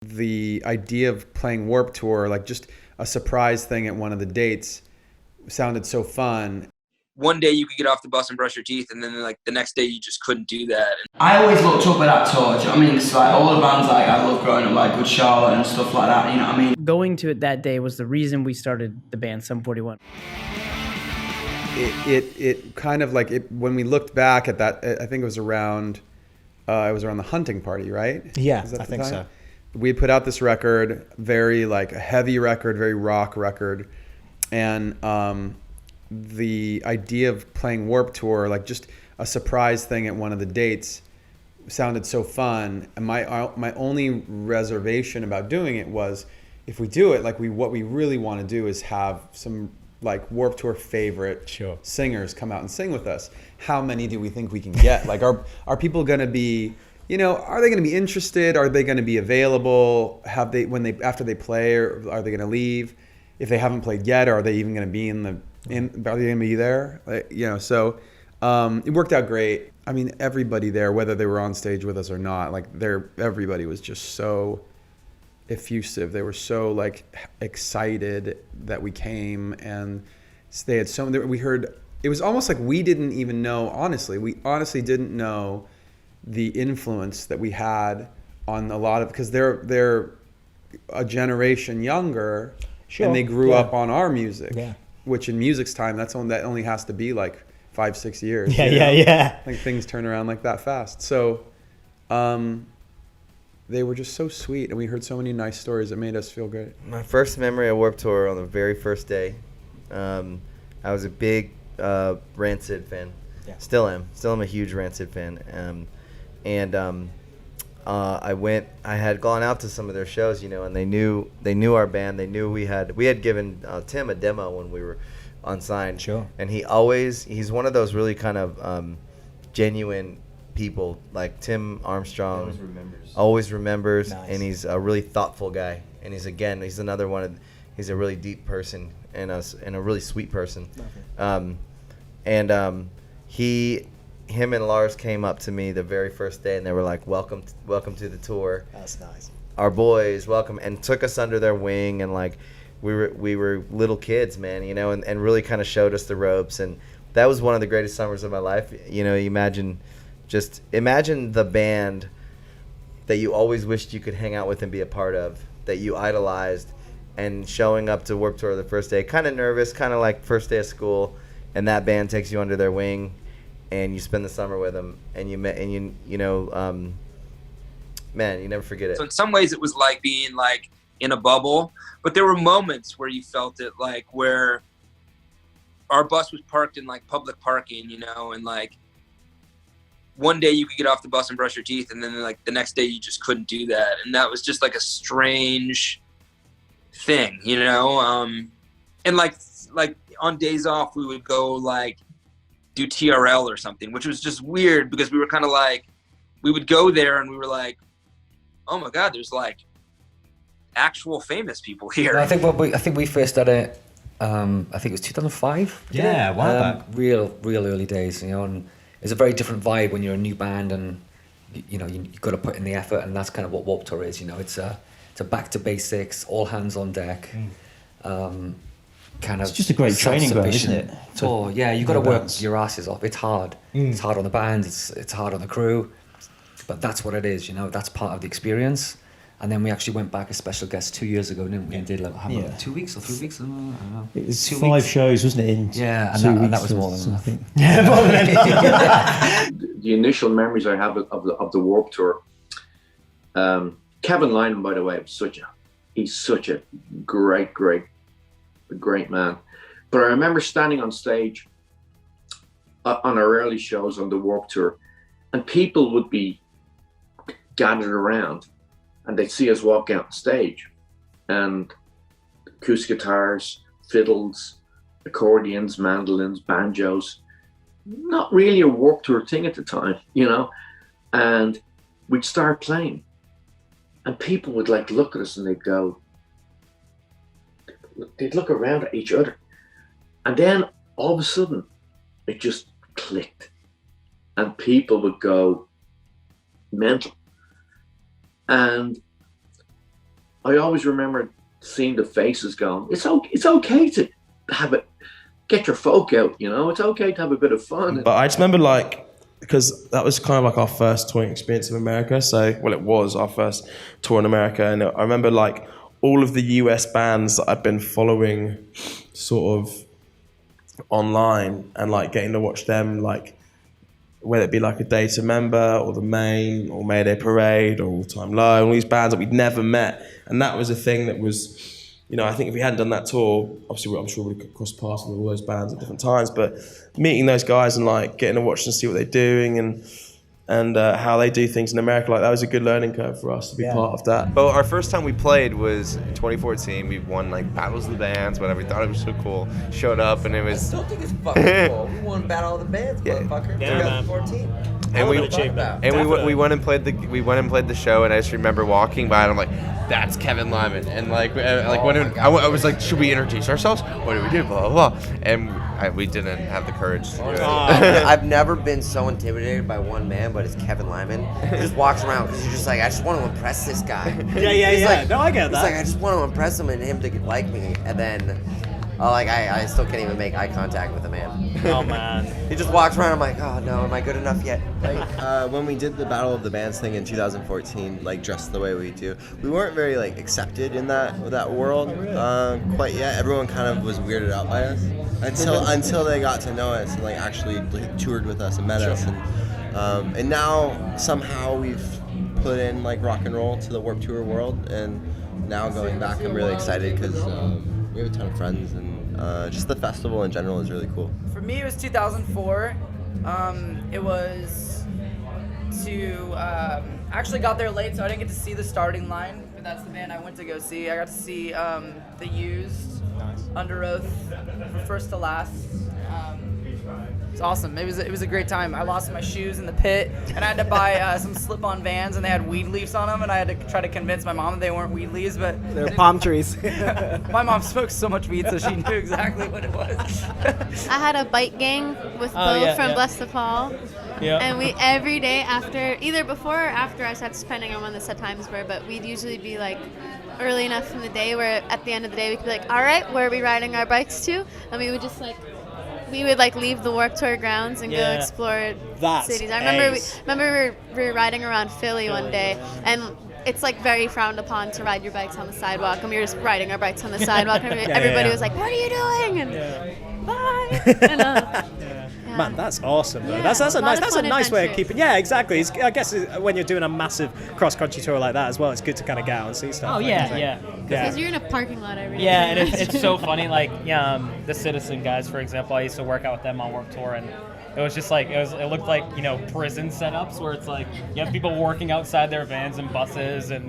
The idea of playing Warped Tour, like just a surprise thing at one of the dates, sounded so fun. One day you could get off the bus and brush your teeth, and then like the next day you just couldn't do that. I always looked up at that tour, do you know what I mean? It's like all the bands like I love growing up, like Good Charlotte and stuff like that, you know what I mean? Going to it that day was the reason we started the band Sum 41. It kind of like when we looked back at that, I think it was around the Hunting Party, right? Yeah, I think so. We put out this record, very like a heavy record, very rock record, and the idea of playing Warped Tour, like just a surprise thing at one of the dates, sounded so fun. And my only reservation about doing it was, if we do it, like what we really want to do is have some like Warped Tour favorite singers come out and sing with us. How many do we think we can get? Like, are people going to be, are they going to be interested? Are they going to be available? After they play, or are they going to leave? If they haven't played yet, are they even going to be are they going to be there? So it worked out great. I mean, everybody there, whether they were on stage with us or not, like everybody was just so effusive. They were so like excited that we came, and they had we heard, it was almost like we didn't even know, we honestly didn't know the influence that we had on a lot of, because they're a generation younger, and they grew up on our music, which in music's time, that only has to be like 5-6 years. Yeah. Like things turn around like that fast. So they were just so sweet, and we heard so many nice stories that made us feel great. My first memory of Warped Tour, on the very first day, I was a big Rancid fan. Yeah. Still am a huge Rancid fan. I had gone out to some of their shows, and they knew our band. They knew we had given Tim a demo when we were unsigned. Sure. And he's one of those really kind of genuine people, like Tim Armstrong always remembers. Nice. And he's a really thoughtful guy, and he's another one he's a really deep person and a really sweet person. Him and Lars came up to me the very first day, and they were like, welcome to the tour. That's nice. Our boys, welcome, and took us under their wing, and like we were little kids, man, and really kind of showed us the ropes. And that was one of the greatest summers of my life. Imagine the band that you always wished you could hang out with and be a part of, that you idolized, and showing up to Warped Tour the first day, kind of nervous, kind of like first day of school, and that band takes you under their wing, and you spend the summer with them, and man, you never forget it. So in some ways it was like being like in a bubble, but there were moments where you felt it, like where our bus was parked in like public parking, and like one day you could get off the bus and brush your teeth, and then like the next day you just couldn't do that. And that was just like a strange thing, and like on days off we would go like do TRL or something, which was just weird, because we were kind of like, we would go there and we were like, oh my God, there's like actual famous people here. I think we first did it, I think it was 2005. Yeah, wow. Real early days, and it's a very different vibe when you're a new band, and you've got to put in the effort, and that's kind of what Warped Tour is. It's a back to basics, all hands on deck. It's just a great training ground, isn't it? You've got to work your asses off. It's hard. It's hard on the band. It's hard on the crew, but that's what it is. That's part of the experience. And then we actually went back as special guests 2 years ago, didn't we? And did like 2 weeks or 3 weeks. I don't know. It was 5 shows, wasn't it? And that was more than enough. Yeah, more than enough. The initial memories I have of the Warped Tour. Kevin Lyman, by the way, he's such a great man. But I remember standing on stage on our early shows on the Warped Tour, and people would be gathered around, and they'd see us walk out on stage, and acoustic guitars, fiddles, accordions, mandolins, banjos. Not really a Warped Tour thing at the time, and we'd start playing, and people would like look at us, and they'd look around at each other, and then all of a sudden it just clicked, and people would go mental. And I always remember seeing the faces going, it's okay to have it, get your folk out, you know, it's okay to have a bit of fun. But I just remember, like, because that was kind of like our first touring experience in America. So, well, it was our first tour in America. And I remember, like, all of the US bands that I'd been following sort of online and, like, getting to watch them, like, whether it be like a Day to Remember or The Main or Mayday Parade or All Time Low, all these bands that we'd never met. And that was a thing that was, you know, I think if we hadn't done that tour, obviously I'm sure we could cross paths with all those bands at different times, but meeting those guys and like getting to watch and see what they're doing and how they do things in America, like that was a good learning curve for us to be part of that. Well, our first time we played was in 2014. We won like Battles of the Bands, whatever. We thought it was so cool. Showed up and it was. I still think it's fucking cool. We won Battle of the Bands, motherfucker. Yeah, 2014. And we went and played the show, and I just remember walking by and I'm like, that's Kevin Lyman, and I was like, should we introduce ourselves? What do we do? Blah blah blah. And we didn't have the courage to do it. I've never been so intimidated by one man, but it's Kevin Lyman. He just walks around because you're just like, I just want to impress this guy. Yeah. Like, No, I get that. He's like, I just want to impress him and him to like me, and then. I still can't even make eye contact with the man. Oh man. He just walks around. I'm like, oh no, am I good enough yet? Like when we did the Battle of the Bands thing in 2014, like dressed the way we do, we weren't very like accepted in that world quite yet. Everyone kind of was weirded out by us until they got to know us and like actually like, toured with us and met us, and now somehow we've put in like rock and roll to the Warped Tour world, and now going back, I'm really excited because. We have a ton of friends, and just the festival in general is really cool. For me, it was 2004. It was actually got there late, so I didn't get to see the starting line, but that's the band I went to go see. I got to see The Used, Under Oath, from first to last. It's awesome. It was a great time. I lost my shoes in the pit, and I had to buy some slip-on Vans, and they had weed leaves on them, and I had to try to convince my mom that they weren't weed leaves, but they're palm trees. My mom smoked so much weed, so she knew exactly what it was. I had a bike gang with Bo from Bless the Fall. Yeah. And we every day either before or after our sets, depending on when the set times were, but we'd usually be like early enough in the day where at the end of the day we could be like, all right, where are we riding our bikes to? And we would just leave the Warped Tour grounds and go explore cities. I remember we were riding around Philly one day, and it's like very frowned upon to ride your bikes on the sidewalk, and we were just riding our bikes on the sidewalk, and everybody was like, "What are you doing?" And bye. And, Man, that's awesome. Though. Yeah, that's a nice way of adventures. keeping. Yeah, exactly. I guess when you're doing a massive cross country tour like that as well, it's good to kind of get out and see stuff. Oh yeah. Because you're in a parking lot every day. Yeah, and it's so funny. Like the Citizen guys, for example, I used to work out with them on Warped Tour, and it was just like it looked like prison setups where it's like you have people working outside their vans and buses, and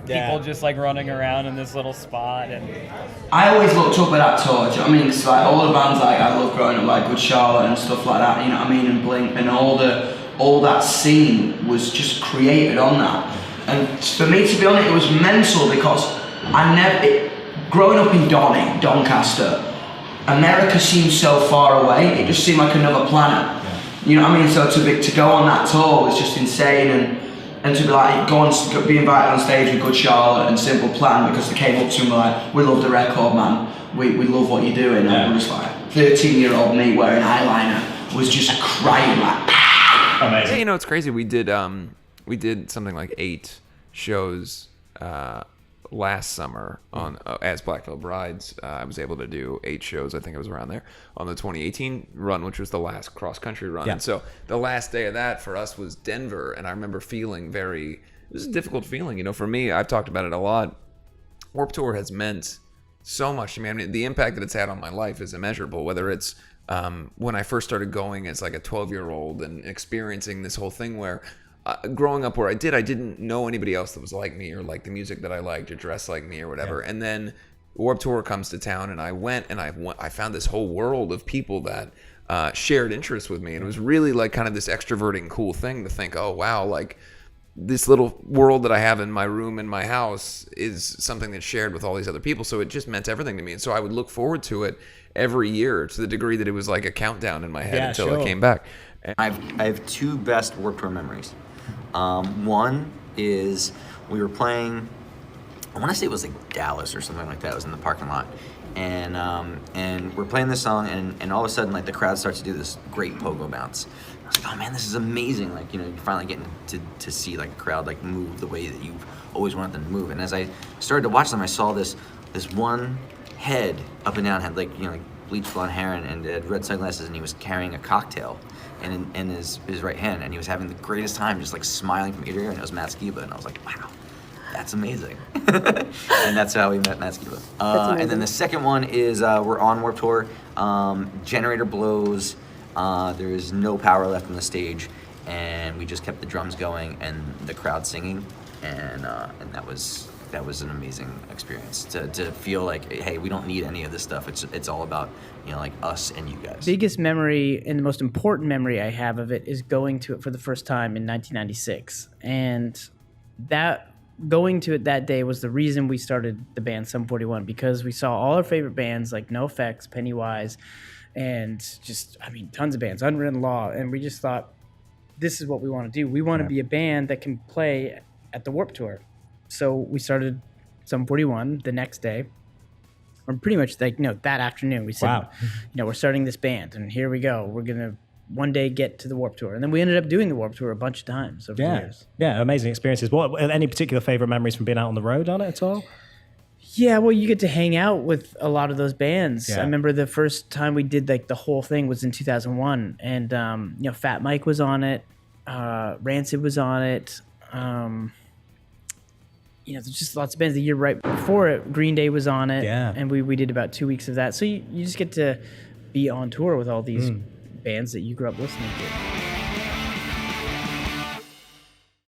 people just like running around in this little spot. And I always looked up at that tour, do you know what I mean? Because like all the bands like I love growing up, like Good Charlotte and stuff like that, you know what I mean, and Blink, and all that scene was just created on that. And for me, to be honest, it was mental because growing up in Doncaster, America seemed so far away. It just seemed like another planet. You know what I mean? So to go on that tour was just insane, and to be like be invited on stage with Good Charlotte and Simple Plan because they came up to me like, we love the record, man. We love what you're doing. And we're just like 13-year-old me wearing eyeliner was just crying like. Amazing. Yeah, it's crazy. We did something like 8 shows last summer on as Blackville Brides. I was able to do 8 shows. I think it was around there on the 2018 run, which was the last cross country run. And so the last day of that for us was Denver, and I remember feeling it was a difficult feeling. For me, I've talked about it a lot. Warped Tour has meant so much to me. I mean, the impact that it's had on my life is immeasurable. Whether it's when I first started going as like a 12-year-old and experiencing this whole thing where. Growing up where I didn't know anybody else that was like me or like the music that I liked or dressed like me or whatever. And then Warped Tour comes to town, and I went and I found this whole world of people that shared interests with me. And it was really like kind of this extroverting cool thing to think, oh, wow, like this little world that I have in my room in my house is something that's shared with all these other people. So it just meant everything to me. And so I would look forward to it every year to the degree that it was like a countdown in my head until I came back. I have 2 best Warped Tour memories. One is we were playing I want to say it was like Dallas or something like that. It was in the parking lot. And we're playing this song, and all of a sudden, like, the crowd starts to do this great pogo bounce. I was like, oh man, this is amazing. Like, you know, you're finally getting to see like a crowd like move the way that you've always wanted them to move. And as I started to watch them, I saw this one head up and down, had like, you know, like bleached blonde hair and had red sunglasses, and he was carrying a cocktail in his right hand, and he was having the greatest time, just like smiling from ear to ear, and it was Matt Skiba, and I was like, wow, that's amazing. And that's how we met Matt Skiba. And then the second one is we're on Warped Tour, generator blows, there is no power left on the stage, and we just kept the drums going and the crowd singing, and that was an amazing experience to feel like, hey, we don't need any of this stuff. It's all about, you know, like us and you guys. Biggest memory and the most important memory I have of it is going to it for the first time in 1996, and that going to it that day was the reason we started the band Sum 41, because we saw all our favorite bands like NoFX, Pennywise, and just, I mean, tons of bands, Unwritten Law, and we just thought, this is what we want to do. We want to be a band that can play at the Warped Tour. So we started Sum 41 the next day, or pretty much like, you know, that afternoon. We said, wow, you know, we're starting this band, and here we go. We're going to one day get to the Warped Tour. And then we ended up doing the Warped Tour a bunch of times over the years. Yeah, amazing experiences. What, any particular favorite memories from being out on the road on it at all? Yeah, well, you get to hang out with a lot of those bands. Yeah. I remember the first time we did like the whole thing was in 2001, and you know, Fat Mike was on it, Rancid was on it. You know, there's just lots of bands. The year right before it, Green Day was on it, and we did about 2 weeks of that. So you just get to be on tour with all these bands that you grew up listening to.